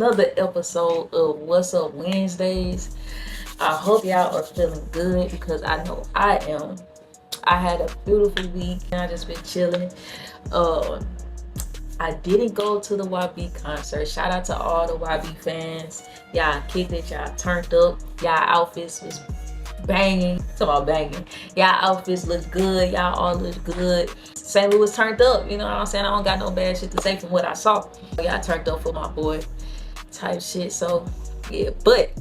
another episode of What's Up Wednesdays. I hope y'all are feeling good because I know I am. I had a beautiful week and I just been chilling. I didn't go to the YB concert. Shout out to all the YB fans. Y'all kicked it, y'all turned up. Y'all outfits was banging. Talking about banging. Y'all outfits look good. Y'all all look good. St. Louis turned up. You know what I'm saying? I don't got no bad shit to say from what I saw. Y'all turned up for my boy type shit. So yeah, but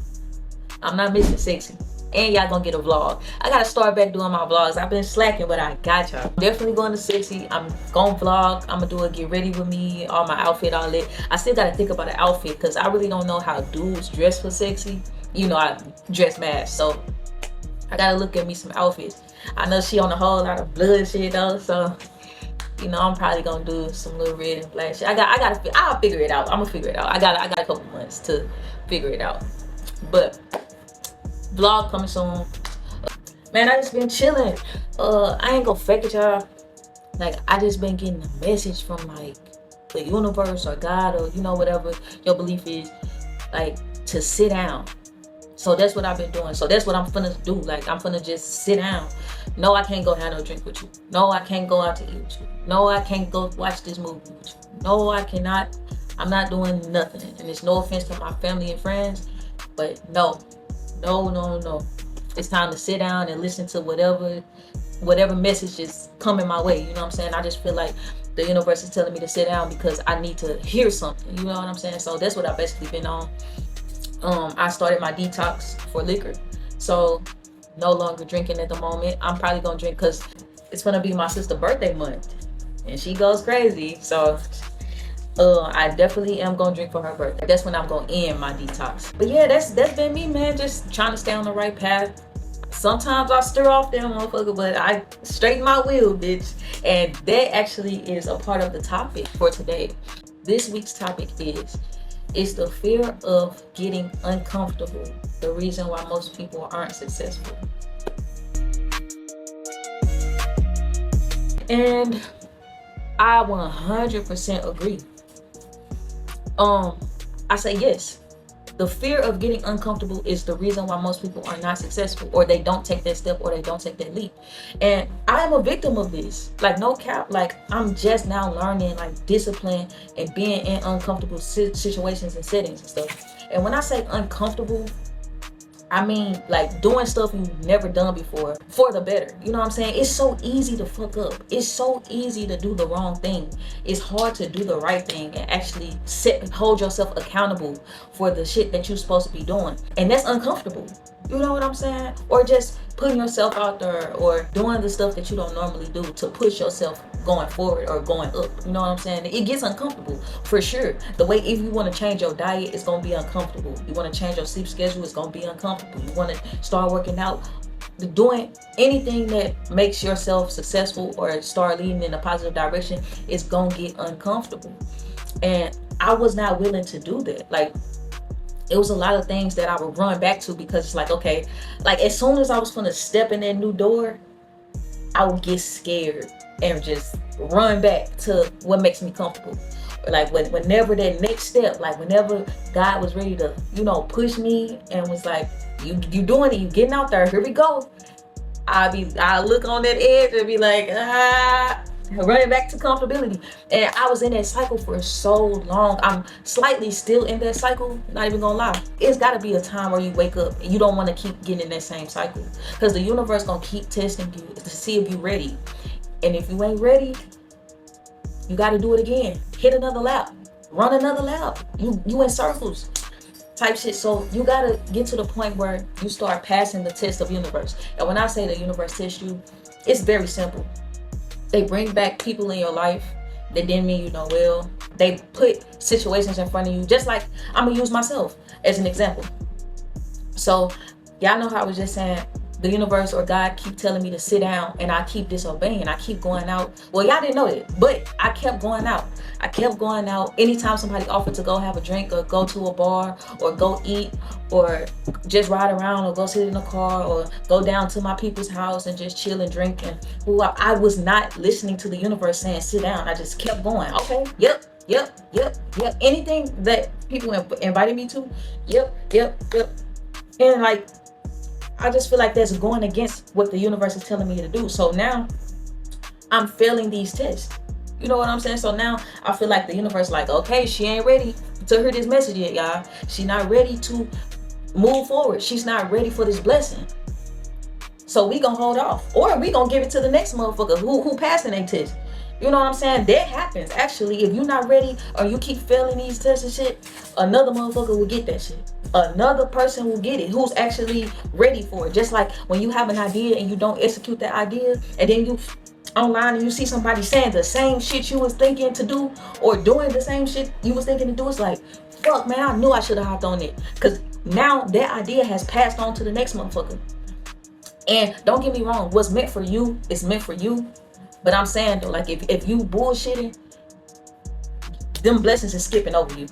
I'm not missing sexy. And y'all gonna get a vlog. I gotta start back doing my vlogs. I've been slacking, but I got y'all. Definitely going to sexy. I'm gonna vlog. I'm gonna do a get ready with me, all my outfit, all that. I still gotta think about an outfit because I really don't know how dudes dress for sexy. You know, I dress mad, so I gotta look at me some outfits. I know she on a whole lot of blood shit though, so you know I'm probably gonna do some little red and black shit. I'll figure it out. I'm gonna figure it out. I got a couple months to figure it out, but vlog coming soon. Man, I just been chilling. I ain't gonna fake it, y'all. Like, I just been getting a message from like the universe or God or you know whatever your belief is, like to sit down. So that's what I've been doing. So that's what I'm finna do. Like, I'm finna just sit down. No, I can't go have no drink with you. No, I can't go out to eat with you. No, I can't go watch this movie with you. No, I cannot. I'm not doing nothing. And it's no offense to my family and friends, but no. It's time to sit down and listen to whatever message is coming my way. You know what I'm saying? I just feel like the universe is telling me to sit down because I need to hear something. You know what I'm saying? So that's what I've basically been on. I started my detox for liquor. So no longer drinking at the moment. I'm probably gonna drink because it's gonna be my sister's birthday month. And she goes crazy. So I definitely am gonna drink for her birthday. That's when I'm gonna end my detox. But yeah, that's been me, man. Just trying to stay on the right path. Sometimes I stir off them motherfucker, but I straighten my wheel, bitch. And that actually is a part of the topic for today. This week's topic is the fear of getting uncomfortable the reason why most people aren't successful. And I 100% agree. I say yes. The fear of getting uncomfortable is the reason why most people are not successful, or they don't take that step, or they don't take that leap. And I am a victim of this. Like, no cap. Like, I'm just now learning like discipline and being in uncomfortable situations and settings and stuff. And when I say uncomfortable, I mean like doing stuff you've never done before for the better. You know what I'm saying? It's so easy to fuck up. It's so easy to do the wrong thing. It's hard to do the right thing and actually hold yourself accountable for the shit that you're supposed to be doing. And that's uncomfortable. You know what I'm saying? Or just putting yourself out there or doing the stuff that you don't normally do to push yourself going forward or going up. You know what I'm saying? It gets uncomfortable for sure. The way, if you want to change your diet, it's going to be uncomfortable. You want to change your sleep schedule, it's going to be uncomfortable. You want to start working out, doing anything that makes yourself successful or start leading in a positive direction, it's going to get uncomfortable. And I was not willing to do that. Like, it was a lot of things that I would run back to because it's like, okay, like as soon as I was gonna step in that new door, I would get scared and just run back to what makes me comfortable. Like whenever that next step, like whenever God was ready to, you know, push me and was like, you doing it, you getting out there, here we go. I look on that edge and be like, running back to comfortability. And I was in that cycle for so long. I'm slightly still in that cycle, not even gonna lie. It's gotta be a time where you wake up and you don't want to keep getting in that same cycle, because the universe gonna keep testing you to see if you're ready. And if you ain't ready, you gotta do it again. Hit another lap, run another lap. You in circles type shit. So you gotta get to the point where you start passing the test of universe. And when I say the universe tests you, it's very simple. They bring back people in your life that didn't mean you know well. They put situations in front of you, just like I'm gonna use myself as an example. So y'all know how I was just saying, the universe or God keep telling me to sit down, and I keep disobeying. I keep going out. Well, y'all didn't know it, but I kept going out. I kept going out. Anytime somebody offered to go have a drink or go to a bar or go eat or just ride around or go sit in a car or go down to my people's house and just chill and drink, and I was not listening to the universe saying sit down. I just kept going. Okay, yep. Anything that people invited me to, yep. And like, I just feel like that's going against what the universe is telling me to do. So now I'm failing these tests. You know what I'm saying? So now I feel like the universe like, okay, she ain't ready to hear this message yet, y'all. She not ready to move forward. She's not ready for this blessing. So we gonna hold off. Or we gonna give it to the next motherfucker who passing a test. You know what I'm saying? That happens. Actually, if you're not ready or you keep failing these tests and shit, another motherfucker will get that shit. Another person will get it who's actually ready for it. Just like when you have an idea and you don't execute that idea, and then you online and you see somebody saying the same shit you was thinking to do or doing the same shit you was thinking to do, it's like, fuck, man, I knew I should have hopped on it. Because now that idea has passed on to the next motherfucker. And don't get me wrong, what's meant for you is meant for you. But I'm saying though, like, if you bullshitting, them blessings is skipping over you.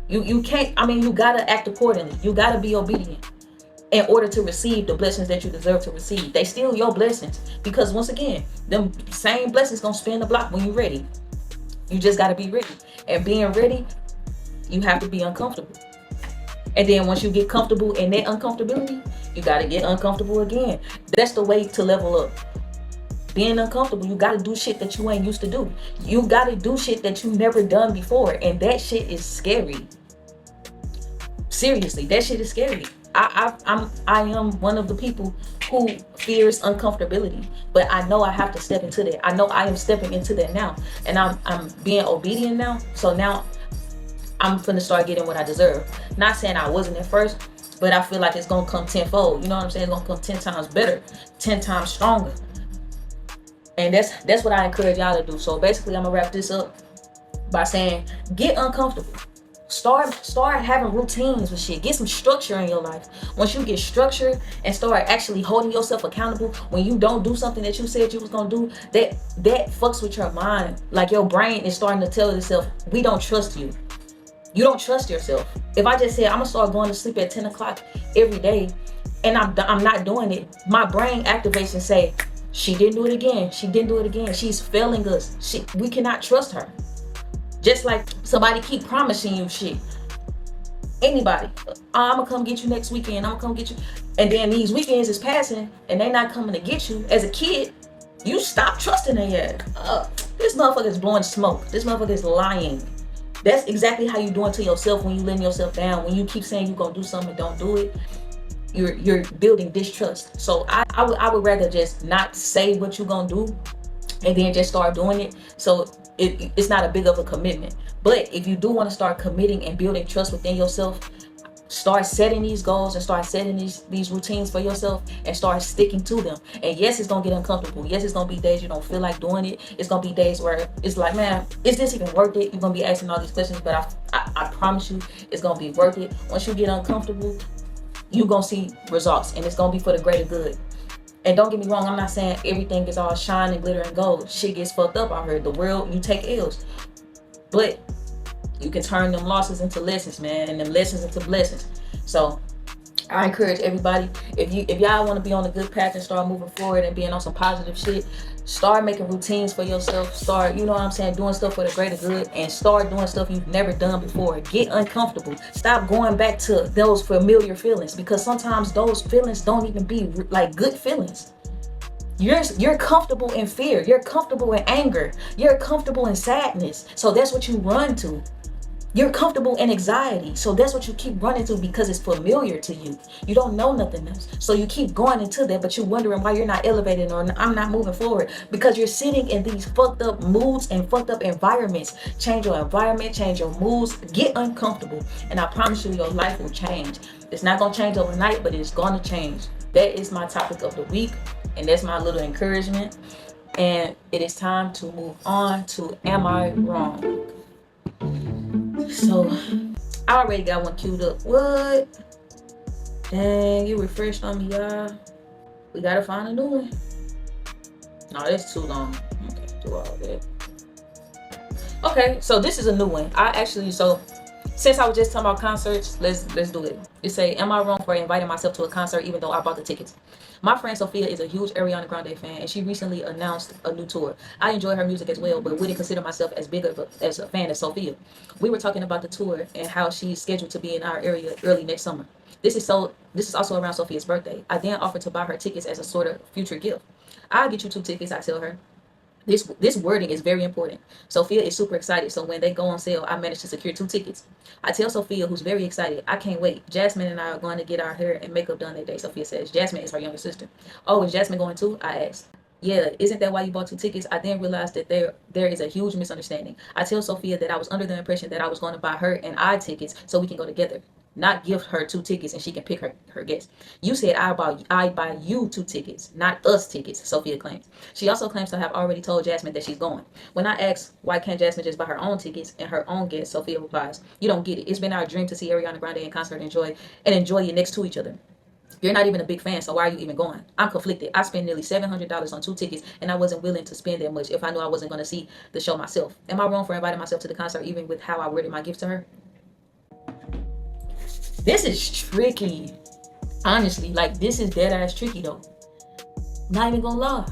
You can't, I mean, you gotta act accordingly. You gotta be obedient in order to receive the blessings that you deserve to receive. They still your blessings. Because once again, them same blessings gonna spin the block when you're ready. You just gotta be ready. And being ready, you have to be uncomfortable. And then once you get comfortable in that uncomfortability, you gotta get uncomfortable again. That's the way to level up. Being uncomfortable, you gotta do shit that you ain't used to do. You gotta do shit that you never done before, and that shit is scary. Seriously, that shit is scary. I am one of the people who fears uncomfortability, but I know I have to step into that. I know I am stepping into that now, and I'm being obedient now. So now I'm finna start getting what I deserve. Not saying I wasn't at first, but I feel like it's gonna come tenfold. You know what I'm saying? It's gonna come 10 times better, 10 times stronger. And that's what I encourage y'all to do. So basically, I'm gonna wrap this up by saying, get uncomfortable. Start having routines with shit. Get some structure in your life. Once you get structure and start actually holding yourself accountable, when you don't do something that you said you was gonna do, that fucks with your mind. Like, your brain is starting to tell itself, we don't trust you. You don't trust yourself. If I just said I'm gonna start going to sleep at 10 o'clock every day, and I'm not doing it, my brain activates and say, she didn't do it again. She didn't do it again. She's failing us. We cannot trust her. Just like somebody keep promising you shit. Anybody. I'm going to come get you next weekend. I'm going to come get you. And then these weekends is passing and they not coming to get you. As a kid, you stop trusting their ass. This motherfucker is blowing smoke. This motherfucker is lying. That's exactly how you doing to yourself when you letting yourself down. When you keep saying you're going to do something and don't do it. You're building distrust. So I would rather just not say what you're gonna do and then just start doing it. So it's not a big of a commitment. But if you do want to start committing and building trust within yourself, start setting these goals and start setting these routines for yourself and start sticking to them. And yes, it's gonna get uncomfortable. Yes, it's gonna be days you don't feel like doing it. It's gonna be days where it's like, man, is this even worth it? You're gonna be asking all these questions, but I promise you it's gonna be worth it. Once you get uncomfortable, you gonna see results, and it's gonna be for the greater good. And don't get me wrong, I'm not saying everything is all shine and glitter and gold. Shit gets fucked up out here. The world, you take L's, but you can turn them losses into lessons, man, and them lessons into blessings. So I encourage everybody, if y'all want to be on a good path and start moving forward and being on some positive shit, start making routines for yourself. Start, you know what I'm saying, doing stuff for the greater good, and start doing stuff you've never done before. Get uncomfortable. Stop going back to those familiar feelings, because sometimes those feelings don't even be like good feelings. You're comfortable in fear. You're comfortable in anger. You're comfortable in sadness. So that's what you run to. You're comfortable in anxiety. So that's what you keep running to, because it's familiar to you. You don't know nothing else. So you keep going into that, but you're wondering why you're not elevating or I'm not moving forward, because you're sitting in these fucked up moods and fucked up environments. Change your environment, change your moods, get uncomfortable. And I promise you, your life will change. It's not going to change overnight, but it's going to change. That is my topic of the week. And that's my little encouragement. And it is time to move on to Am I Wrong? So I already got one queued up. What? Dang, you refreshed on me, y'all. We gotta find a new one. No, that's too long. Okay, do all that. Okay, so this is a new one. Since I was just talking about concerts, let's do it. It say, am I wrong for inviting myself to a concert even though I bought the tickets? My friend Sophia is a huge Ariana Grande fan, and she recently announced a new tour. I enjoy her music as well, but wouldn't consider myself as big of as a fan as Sophia. We were talking about the tour and how she's scheduled to be in our area early next summer. This is also around Sophia's birthday. I then offered to buy her tickets as a sort of future gift. I'll get you 2 tickets, I tell her. This wording is very important. Sophia is super excited, so when they go on sale, I managed to secure 2 tickets. I tell Sophia, who's very excited, I can't wait. Jasmine and I are going to get our hair and makeup done that day, Sophia says. Jasmine is her younger sister. Oh, is Jasmine going too? I asked. Yeah, isn't that why you bought 2 tickets? I then realized that there is a huge misunderstanding. I tell Sophia that I was under the impression that I was going to buy her and I tickets so we can go together, not give her 2 tickets and she can pick her guest. You said I buy you 2 tickets, not us tickets, Sophia claims. She also claims to have already told Jasmine that she's going. When I ask why can't Jasmine just buy her own tickets and her own guests, Sophia replies, you don't get it. It's been our dream to see Ariana Grande in concert and enjoy it next to each other. You're not even a big fan, so why are you even going? I'm conflicted. I spent nearly $700 on 2 tickets, and I wasn't willing to spend that much if I knew I wasn't going to see the show myself. Am I wrong for inviting myself to the concert, even with how I worded my gift to her? This is tricky. Honestly, like, this is dead ass tricky though. Not even gonna lie.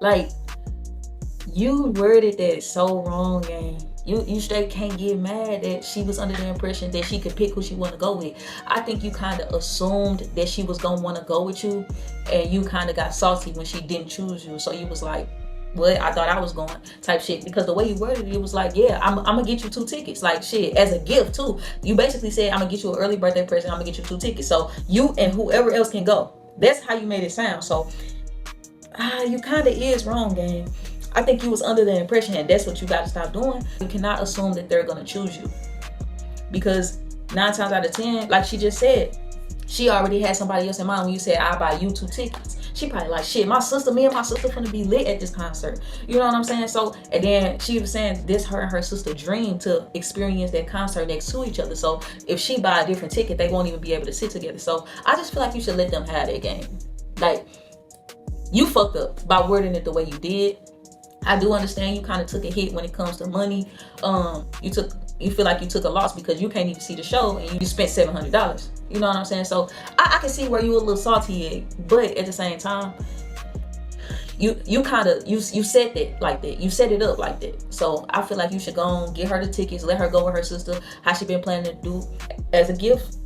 Like, you worded that so wrong, and you straight can't get mad that she was under the impression that she could pick who she want to go with. I think you kind of assumed that she was gonna want to go with you, and you kind of got salty when she didn't choose you. So you was like, what? I thought I was going type shit, because the way you worded it was like, yeah, I'm gonna get you 2 tickets, like shit, as a gift too. You basically said, I'm gonna get you an early birthday present, I'm gonna get you 2 tickets so you and whoever else can go. That's how you made it sound. So you kind of is wrong, gang. I think you was under the impression, and that's what you got to stop doing. You cannot assume that they're gonna choose you, because 9 times out of 10, like she just said, she already had somebody else in mind when you said, I'll buy you 2 tickets. She probably like, shit, me and my sister finna be lit at this concert. You know what I'm saying? So, and then she was saying this her and her sister dream to experience that concert next to each other. So if she buy a different ticket, they won't even be able to sit together. So I just feel like you should let them have that game. Like, you fucked up by wording it the way you did. I do understand you kind of took a hit when it comes to money. You feel like you took a loss because you can't even see the show and you spent $700. You know what I'm saying? So I can see where you were a little salty, but at the same time, you set it like that. You set it up like that. So I feel like you should go on, get her the tickets, let her go with her sister, how she been planning to do as a gift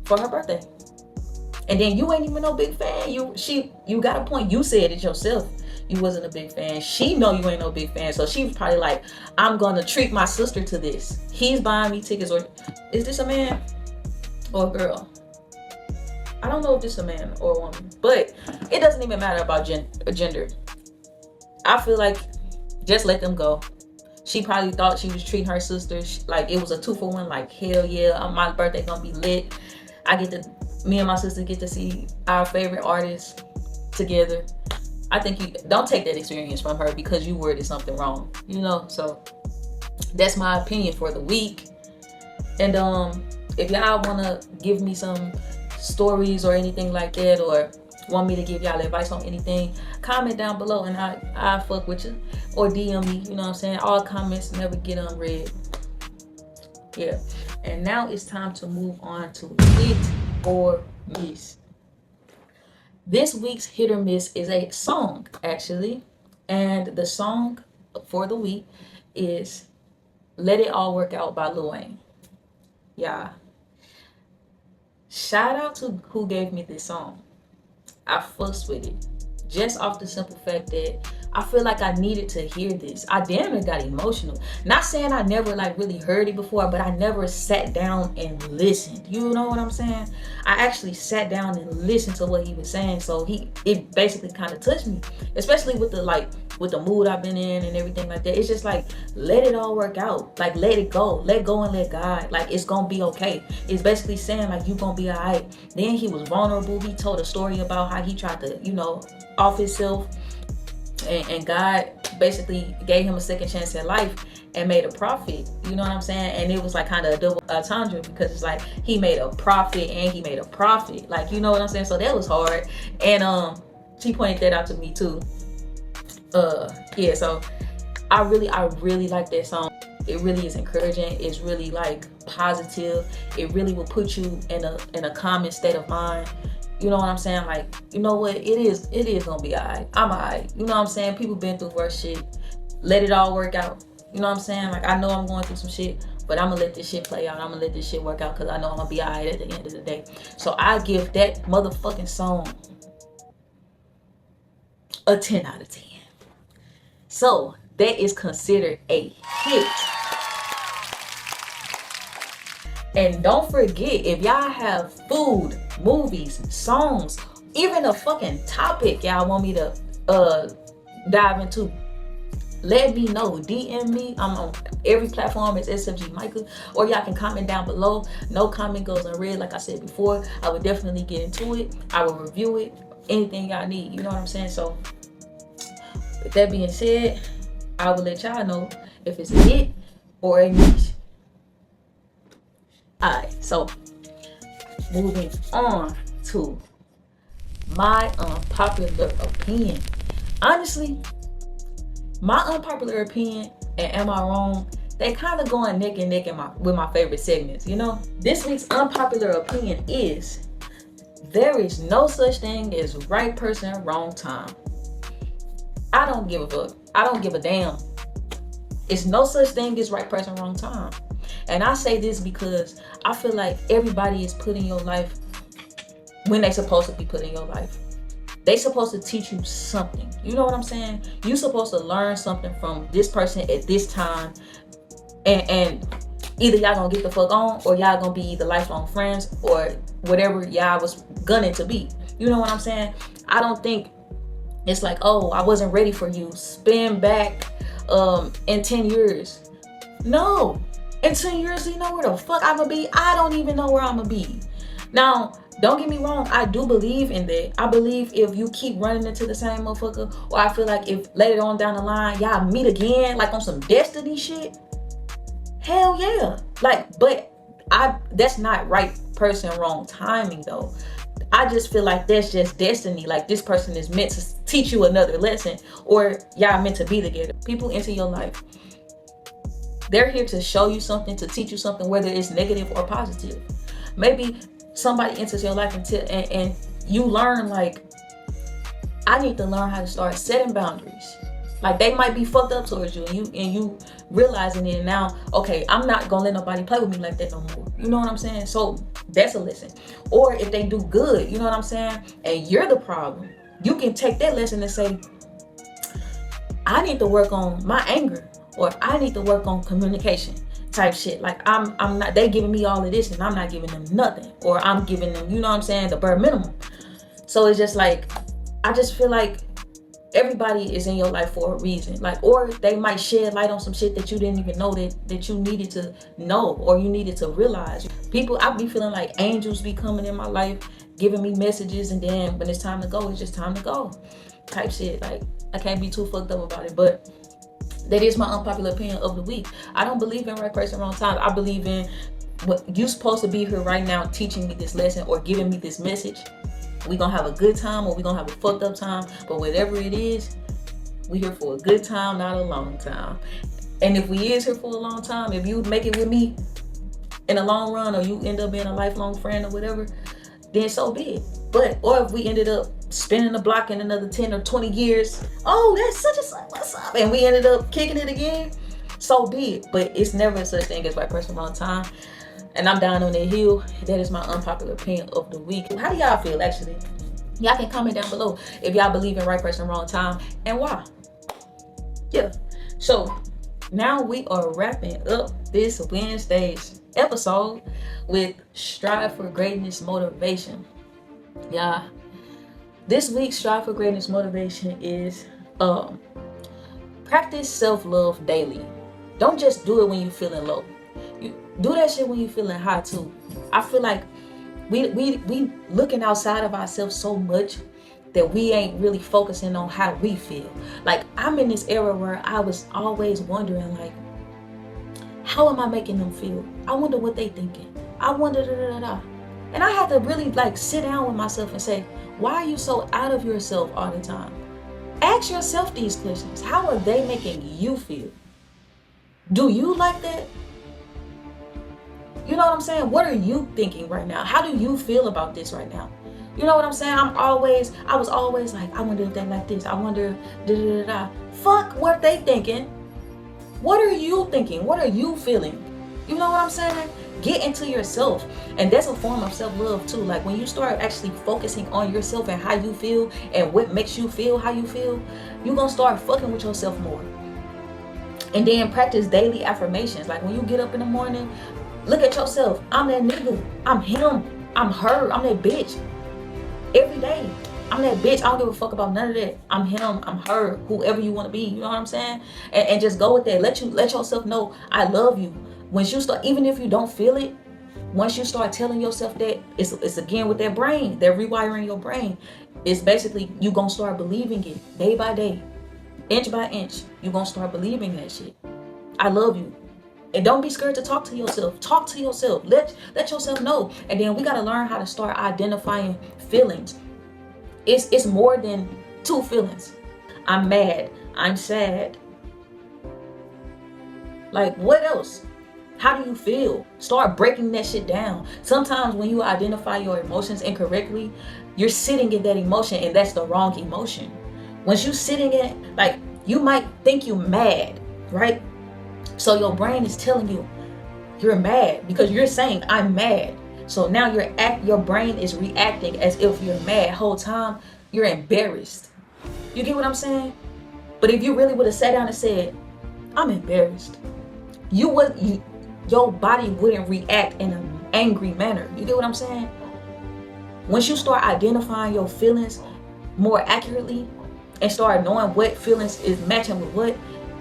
for her birthday. And then you ain't even no big fan. You got a point. You said it yourself. You wasn't a big fan. She know you ain't no big fan. So she was probably like, I'm gonna treat my sister to this. He's buying me tickets. Or is this a man or a girl? I don't know if this is a man or a woman, but it doesn't even matter about gender. I feel like just let them go. She probably thought she was treating her sister like it was a 2-for-1. Like, hell yeah, my birthday gonna be lit. Me and my sister get to see our favorite artists together. I think you don't take that experience from her because you worded something wrong, you know. So that's my opinion for the week. And if y'all wanna give me some stories or anything like that, or want me to give y'all advice on anything, comment down below and I fuck with you, or DM me. You know what I'm saying? All comments never get unread. Yeah. And now it's time to move on to hit or miss. This week's hit or miss is a song, actually. And the song for the week is Let It All Work Out by Lil Wayne. Yeah. Shout out to who gave me this song. I fussed with it. Just off the simple fact that I feel like I needed to hear this. I damn near got emotional. Not saying I never like really heard it before, but I never sat down and listened. You know what I'm saying? I actually sat down and listened to what he was saying. So it basically kind of touched me, especially with the mood I've been in and everything like that. It's just like, let it all work out. Like, let it go. Let go and let God. Like, it's gonna be okay. It's basically saying like, you gonna be all right. Then he was vulnerable. He told a story about how he tried to, off himself and God basically gave him a second chance at life and made a profit. You know what I'm saying? And it was like kind of a double entendre, because it's like he made a profit and he made a profit. Like, you know what I'm saying? So that was hard. And she pointed that out to me too. Yeah, so I really like that song. It really is encouraging. It's really like positive. It really will put you in a calming state of mind. You know what I'm saying? Like, you know what? It is gonna be alright. I'm alright. You know what I'm saying? People been through worse shit. Let it all work out. You know what I'm saying? Like, I know I'm going through some shit, but I'm gonna let this shit play out. I'm gonna let this shit work out, because I know I'm gonna be alright at the end of the day. So I give that motherfucking song a 10 out of 10. So that is considered a hit. And don't forget, if y'all have food, movies, songs, even a fucking topic y'all want me to dive into, let me know. DM me. I'm on every platform as SFG Micah, or y'all can comment down below. No comment goes unread. Like I said before, I would definitely get into it. I will review it. Anything y'all need. You know what I'm saying? So with that being said, I will let y'all know if it's a hit or a niche. Alright, so moving on to my unpopular opinion. Honestly, my unpopular opinion and Am I Wrong, they kind of going neck and neck with my favorite segments, you know? This week's unpopular opinion is, there is no such thing as right person, wrong time. I don't give a fuck. I don't give a damn. It's no such thing as right person, wrong time. And I say this because I feel like everybody is put in your life when they supposed to be put in your life. They supposed to teach you something. You know what I'm saying? You supposed to learn something from this person at this time. And either y'all gonna get the fuck on, or y'all gonna be either lifelong friends, or whatever y'all was gunning to be. You know what I'm saying? I don't think it's like, oh, I wasn't ready for you. Spin back in 10 years. No. In 10 years, you know where the fuck I'm gonna be? I don't even know where I'm gonna be. Now, don't get me wrong, I do believe in that. I believe if you keep running into the same motherfucker, or I feel like if later on down the line, y'all meet again, like on some destiny shit, hell yeah. Like, but that's not right person, wrong timing though. I just feel like that's just destiny. Like, this person is meant to teach you another lesson, or y'all meant to be together. People into your life, they're here to show you something, to teach you something, whether it's negative or positive. Maybe somebody enters your life and you learn, like, I need to learn how to start setting boundaries. Like, they might be fucked up towards you, and you realizing it now. Okay, I'm not gonna let nobody play with me like that no more. You know what I'm saying? So that's a lesson. Or if they do good, you know what I'm saying, and you're the problem, you can take that lesson and say, I need to work on my anger, or I need to work on communication type shit. Like, I'm not, they giving me all of this and I'm not giving them nothing, or I'm giving them, you know what I'm saying, the bare minimum. So it's just like, I just feel like everybody is in your life for a reason. Like, or they might shed light on some shit that you didn't even know that you needed to know, or you needed to realize. People, I be feeling like angels be coming in my life, giving me messages, and then when it's time to go, it's just time to go type shit. Like, I can't be too fucked up about it, but that is my unpopular opinion of the week. I don't believe in right person, wrong time. I believe in what you supposed to be here right now teaching me this lesson or giving me this message. We gonna have a good time, or we gonna have a fucked up time, but whatever it is, we here for a good time, not a long time. And if we is here for a long time, if you make it with me in the long run, or you end up being a lifelong friend or whatever, then so be it. But, or if we ended up spinning the block in another 10 or 20 years, oh, that's such a such, what's up? And we ended up kicking it again, so be it. But it's never such thing as right person, wrong time. And I'm down on that hill. That is my unpopular opinion of the week. How do y'all feel, actually? Y'all can comment down below if y'all believe in right person, wrong time, and why. Yeah. So now we are wrapping up this Wednesday's episode with Strive for Greatness motivation. Yeah. This week's Strive for Greatness motivation is practice self-love daily. Don't just do it when you're feeling low. You do that shit when you're feeling high too. I feel like we looking outside of ourselves so much that we ain't really focusing on how we feel. Like, I'm in this era where I was always wondering, like, how am I making them feel? I wonder what they thinking. I wonder da da da da. And I had to really like sit down with myself and say, why are you so out of yourself all the time? Ask yourself these questions. How are they making you feel? Do you like that? You know what I'm saying? What are you thinking right now? How do you feel about this right now? You know what I'm saying? I was always like, I wonder if they like this. I wonder, da da da da. Fuck what they thinking. What are you thinking? What are you feeling? You know what I'm saying? Get into yourself. And that's a form of self-love too. Like when you start actually focusing on yourself and how you feel and what makes you feel how you feel, you're going to start fucking with yourself more. And then practice daily affirmations. Like when you get up in the morning, look at yourself. I'm that nigga. I'm him. I'm her. I'm that bitch. Every day. I'm that bitch. I don't give a fuck about none of that. I'm him. I'm her. Whoever you want to be. You know what I'm saying? And just go with that. Let yourself know I love you. Once you start, even if you don't feel it, once you start telling yourself that, it's again with that brain. They're rewiring your brain. It's basically you gonna start believing it day by day, inch by inch. You gonna start believing that shit. I love you. And don't be scared to talk to yourself. Talk to yourself. Let yourself know. And then we gotta learn how to start identifying feelings. It's more than two feelings. I'm mad. I'm sad. Like what else? How do you feel? Start breaking that shit down. Sometimes when you identify your emotions incorrectly, you're sitting in that emotion and that's the wrong emotion. Once you sitting in, like you might think you're mad, right? So your brain is telling you you're mad because you're saying I'm mad. So now your brain is reacting as if you're mad. Whole time you're embarrassed. You get what I'm saying? But if you really would have sat down and said, I'm embarrassed, your body wouldn't react in an angry manner. You get what I'm saying? Once you start identifying your feelings more accurately and start knowing what feelings is matching with what,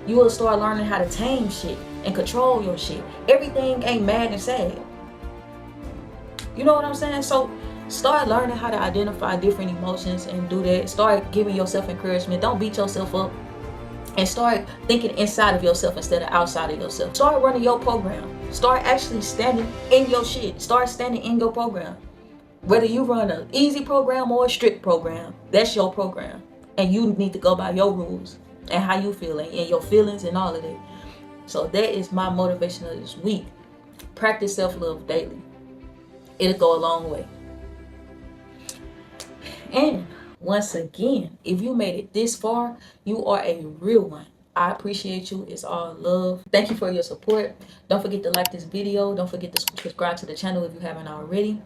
you will start learning how to tame shit and control your shit. Everything ain't mad and sad. You know what I'm saying? So start learning how to identify different emotions and do that. Start giving yourself encouragement. Don't beat yourself up. And start thinking inside of yourself instead of outside of yourself. Start running your program. Start actually standing in your shit. Start standing in your program. Whether you run an easy program or a strict program, that's your program. And you need to go by your rules and how you feel and your feelings and all of that. So that is my motivation of this week. Practice self-love daily. It'll go a long way. And once again, if you made it this far, you are a real one. I appreciate you. It's all love. Thank you for your support. Don't forget to like this video. Don't forget to subscribe to the channel if you haven't already.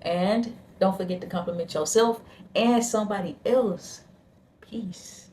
And don't forget to compliment yourself and somebody else. Peace.